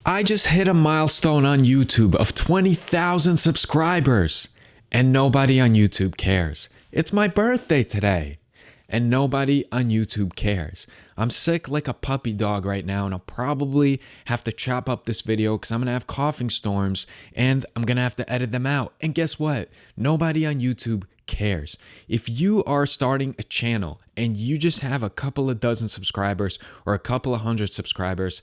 I just hit a milestone on YouTube of 20,000 subscribers, and nobody on YouTube cares. It's my birthday today, and nobody on YouTube cares. I'm sick like a puppy dog right now, and I'll probably have to chop up this video because I'm going to have coughing storms, and I'm going to have to edit them out. And guess what? Nobody on YouTube cares. If you are starting a channel and you just have a couple of dozen subscribers or a couple of hundred subscribers,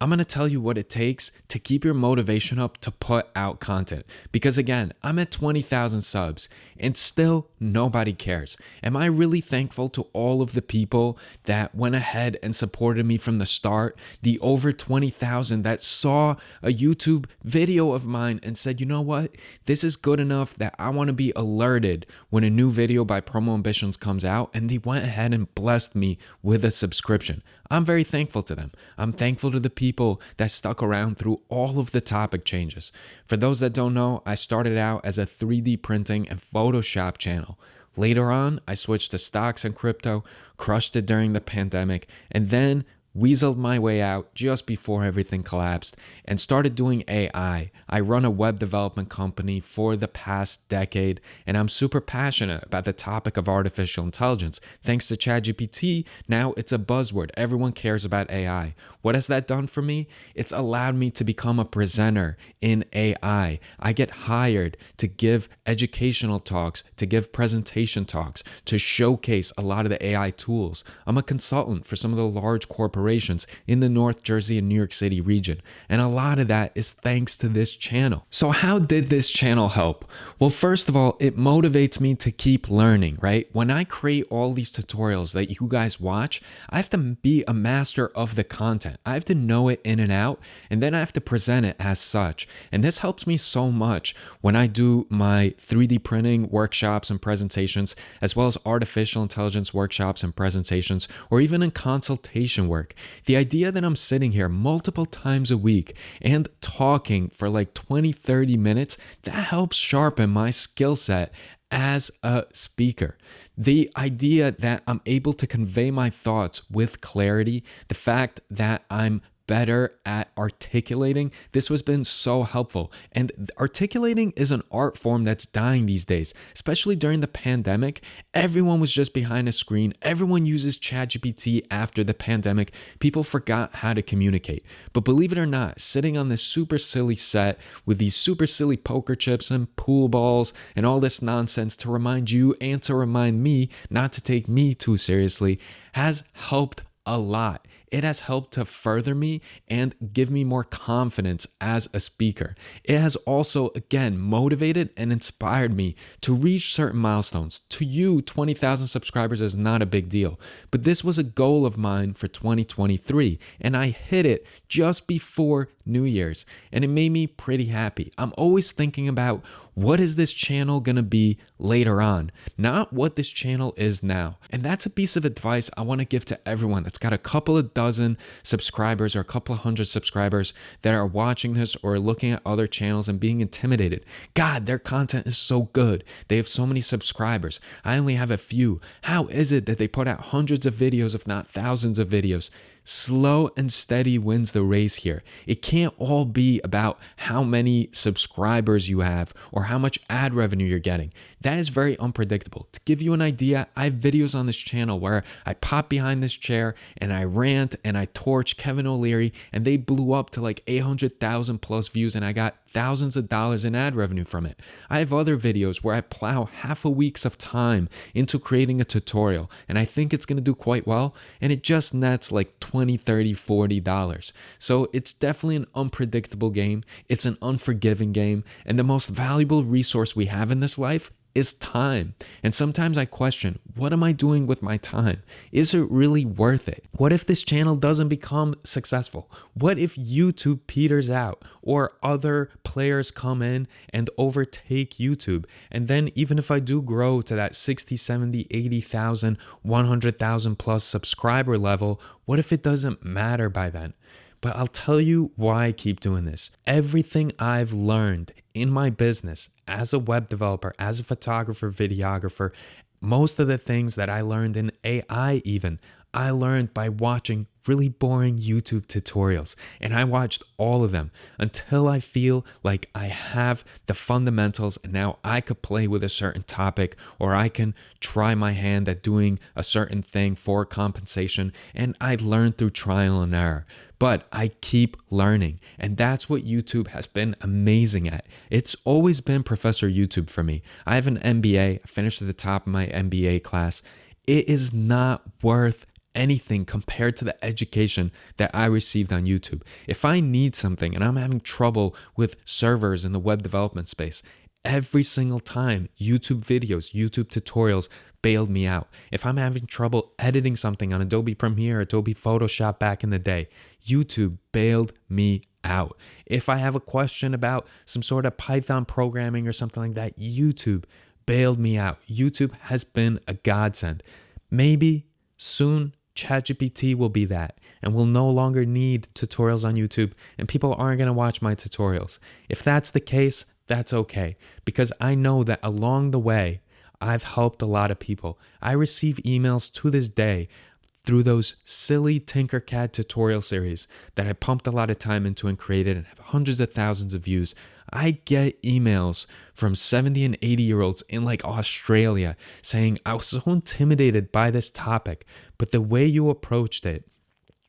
I'm going to tell you what it takes to keep your motivation up to put out content. Because again, I'm at 20,000 subs and still nobody cares. Am I really thankful to all of the people that went ahead and supported me from the start? The over 20,000 that saw a YouTube video of mine and said, you know what? This is good enough that I want to be alerted when a new video by Promo Ambitions comes out, and they went ahead and blessed me with a subscription. I'm very thankful to them. I'm thankful to the people that stuck around through all of the topic changes. For those that don't know, I started out as a 3D printing and Photoshop channel. Later on, I switched to stocks and crypto, crushed it during the pandemic, and then weaseled my way out just before everything collapsed and started doing AI. I run a web development company for the past decade, and I'm super passionate about the topic of artificial intelligence. Thanks to ChatGPT, now it's a buzzword. Everyone cares about AI. What has that done for me? It's allowed me to become a presenter in AI. I get hired to give educational talks, to give presentation talks, to showcase a lot of the AI tools. I'm a consultant for some of the large corporations in the North Jersey and New York City region. And a lot of that is thanks to this channel. So how did this channel help? Well, first of all, it motivates me to keep learning, right? When I create all these tutorials that you guys watch, I have to be a master of the content. I have to know it in and out, and then I have to present it as such. And this helps me so much when I do my 3D printing workshops and presentations, as well as artificial intelligence workshops and presentations, or even in consultation work. The idea that I'm sitting here multiple times a week and talking for like 20-30 minutes, that helps sharpen my skill set as a speaker. The idea that I'm able to convey my thoughts with clarity, the fact that I'm better at articulating, this has been so helpful. And articulating is an art form that's dying these days, especially during the pandemic. Everyone was just behind a screen. Everyone uses ChatGPT after the pandemic. People forgot how to communicate. But believe it or not, sitting on this super silly set with these super silly poker chips and pool balls and all this nonsense to remind you and to remind me not to take me too seriously has helped a lot. It has helped to further me and give me more confidence as a speaker. It has also, again, motivated and inspired me to reach certain milestones. To you, 20,000 subscribers is not a big deal, but this was a goal of mine for 2023, and I hit it just before New Year's, and it made me pretty happy. I'm always thinking about what is this channel going to be later on, not what this channel is now. And that's a piece of advice I want to give to everyone that's got a couple of dozen subscribers or a couple of hundred subscribers that are watching this or looking at other channels and being intimidated. God, their content is so good. They have so many subscribers. I only have a few. How is it that they put out hundreds of videos, if not thousands of videos? Slow and steady wins the race here. It can't all be about how many subscribers you have or how much ad revenue you're getting. That is very unpredictable. To give you an idea, I have videos on this channel where I pop behind this chair and I rant and I torch Kevin O'Leary, and they blew up to like 800,000 plus views, and I got thousands of dollars in ad revenue from it. I have other videos where I plow half a week's of time into creating a tutorial, and I think it's going to do quite well, and it just nets like $20, $30, $40. So it's definitely an unpredictable game. It's an unforgiving game, and the most valuable resource we have in this life is time. And sometimes I question, what am I doing with my time? Is it really worth it? What if this channel doesn't become successful? What if YouTube peters out or other players come in and overtake YouTube? And then even if I do grow to that 60, 70, 80,000, 100,000 plus subscriber level, what if it doesn't matter by then? But I'll tell you why I keep doing this. Everything I've learned in my business as a web developer, as a photographer, videographer, most of the things that I learned in AI even, I learned by watching really boring YouTube tutorials, and I watched all of them until I feel like I have the fundamentals and now I could play with a certain topic, or I can try my hand at doing a certain thing for compensation, and I learned through trial and error. But I keep learning, and that's what YouTube has been amazing at. It's always been Professor YouTube for me. I have an MBA, I finished at the top of my MBA class. It is not worth anything compared to the education that I received on YouTube. If I need something and I'm having trouble with servers in the web development space, every single time YouTube videos, YouTube tutorials bailed me out. If I'm having trouble editing something on Adobe Premiere, Adobe Photoshop back in the day, YouTube bailed me out. If I have a question about some sort of Python programming or something like that, YouTube bailed me out. YouTube has been a godsend. Maybe soon ChatGPT will be that, and we'll no longer need tutorials on YouTube, and people aren't going to watch my tutorials. If that's the case, that's okay, because I know that along the way, I've helped a lot of people. I receive emails to this day through those silly Tinkercad tutorial series that I pumped a lot of time into and created and have hundreds of thousands of views. I get emails from 70 and 80-year-olds in like Australia saying, I was so intimidated by this topic, but the way you approached it,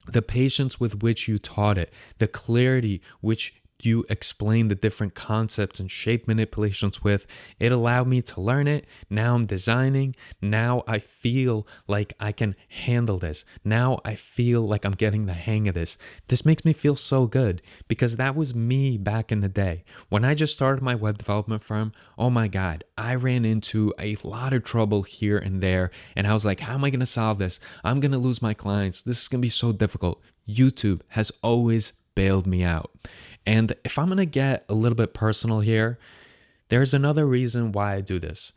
the patience with which you taught it, the clarity which you explained the different concepts and shape manipulations with, it allowed me to learn it. Now I'm designing. Now I feel like I can handle this. Now I feel like I'm getting the hang of this. This makes me feel so good, because that was me back in the day. When I just started my web development firm, oh my God, I ran into a lot of trouble here and there. And I was like, how am I going to solve this? I'm going to lose my clients. This is going to be so difficult. YouTube has always bailed me out. And if I'm going to get a little bit personal here, there's another reason why I do this.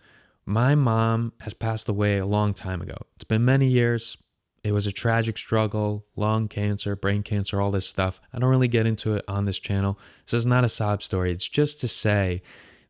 My mom has passed away a long time ago. It's been many years. It was a tragic struggle, lung cancer, brain cancer, all this stuff. I don't really get into it on this channel. This is not a sob story. It's just to say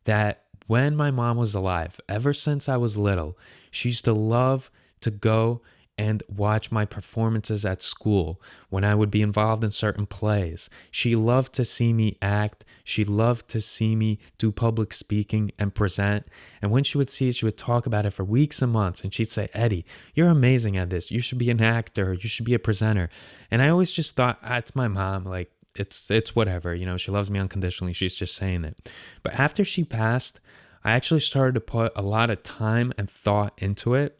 that when my mom was alive, ever since I was little, she used to love to go and watch my performances at school when I would be involved in certain plays. She loved to see me act. She loved to see me do public speaking and present. And when she would see it, she would talk about it for weeks and months. And she'd say, Eddie, you're amazing at this. You should be an actor. You should be a presenter. And I always just thought, it's my mom. Like, it's whatever. You know, she loves me unconditionally. She's just saying it. But after she passed, I actually started to put a lot of time and thought into it.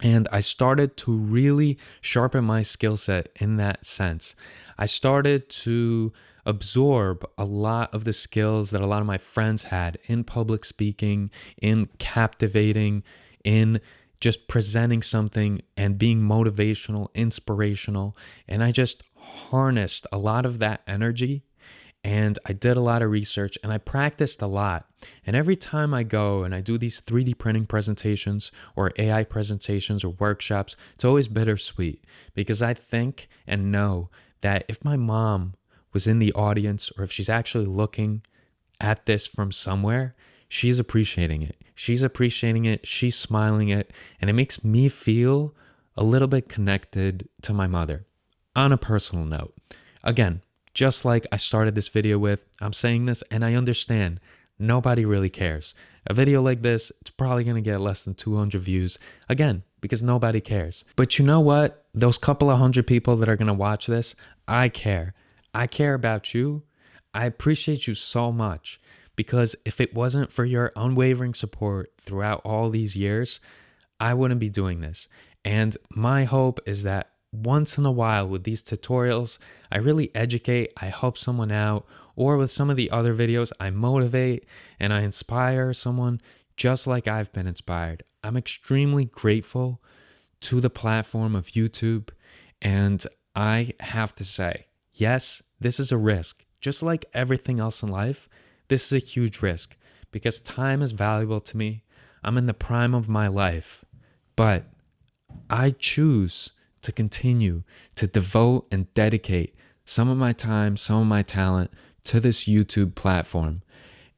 And I started to really sharpen my skill set in that sense. I started to absorb a lot of the skills that a lot of my friends had in public speaking, in captivating, in just presenting something and being motivational, inspirational. And I just harnessed a lot of that energy. And I did a lot of research and I practiced a lot. And every time I go and I do these 3D printing presentations or AI presentations or workshops, it's always bittersweet, because I think and know that if my mom was in the audience, or if she's actually looking at this from somewhere, she's appreciating it. She's appreciating it. She's smiling it. And it makes me feel a little bit connected to my mother on a personal note. Again, just like I started this video with, I'm saying this and I understand nobody really cares. A video like this, it's probably going to get less than 200 views. Again, because nobody cares. But you know what? Those couple of hundred people that are going to watch this, I care. I care about you. I appreciate you so much, because if it wasn't for your unwavering support throughout all these years, I wouldn't be doing this. And my hope is that once in a while with these tutorials, I really educate, I help someone out, or with some of the other videos, I motivate and I inspire someone just like I've been inspired. I'm extremely grateful to the platform of YouTube, and I have to say, yes, this is a risk. Just like everything else in life, this is a huge risk, because time is valuable to me. I'm in the prime of my life, but I choose to continue to devote and dedicate some of my time, some of my talent to this YouTube platform.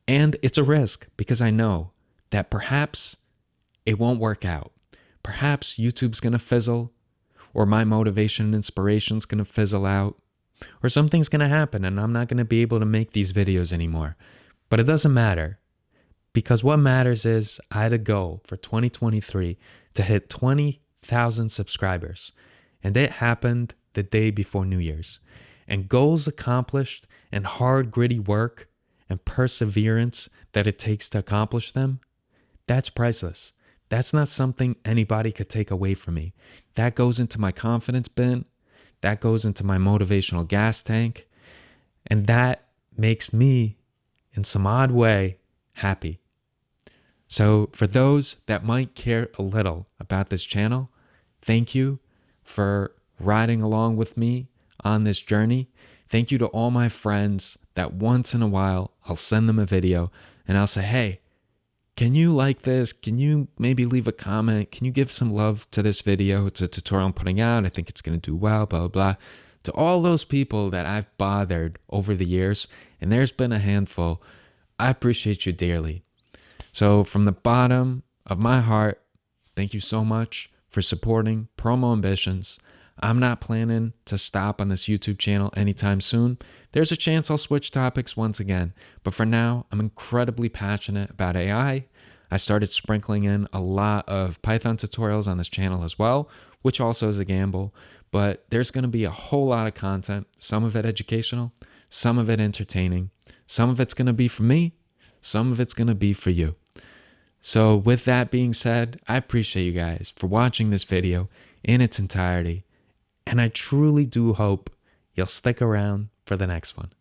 And it's a risk, because I know that perhaps it won't work out. Perhaps YouTube's going to fizzle, or my motivation and inspiration is going to fizzle out, or something's going to happen and I'm not going to be able to make these videos anymore. But it doesn't matter, because what matters is I had a goal for 2023 to hit 20,000 subscribers, and it happened the day before New Year's. And goals accomplished and hard, gritty work and perseverance that it takes to accomplish them, that's priceless. That's not something anybody could take away from me. That goes into my confidence bin. That goes into my motivational gas tank. And that makes me, in some odd way, happy. So for those that might care a little about this channel, thank you for riding along with me on this journey. Thank you to all my friends that once in a while I'll send them a video and I'll say, hey, can you like this? Can you maybe leave a comment? Can you give some love to this video? It's a tutorial I'm putting out. I think it's going to do well, blah, blah, blah. To all those people that I've bothered over the years, and there's been a handful, I appreciate you dearly. So from the bottom of my heart, thank you so much for supporting Promo Ambitions. I'm not planning to stop on this YouTube channel anytime soon. There's a chance I'll switch topics once again, but for now, I'm incredibly passionate about AI. I started sprinkling in a lot of Python tutorials on this channel as well, which also is a gamble, but there's going to be a whole lot of content, some of it educational, some of it entertaining, some of it's going to be for me, some of it's going to be for you. So with that being said, I appreciate you guys for watching this video in its entirety. And I truly do hope you'll stick around for the next one.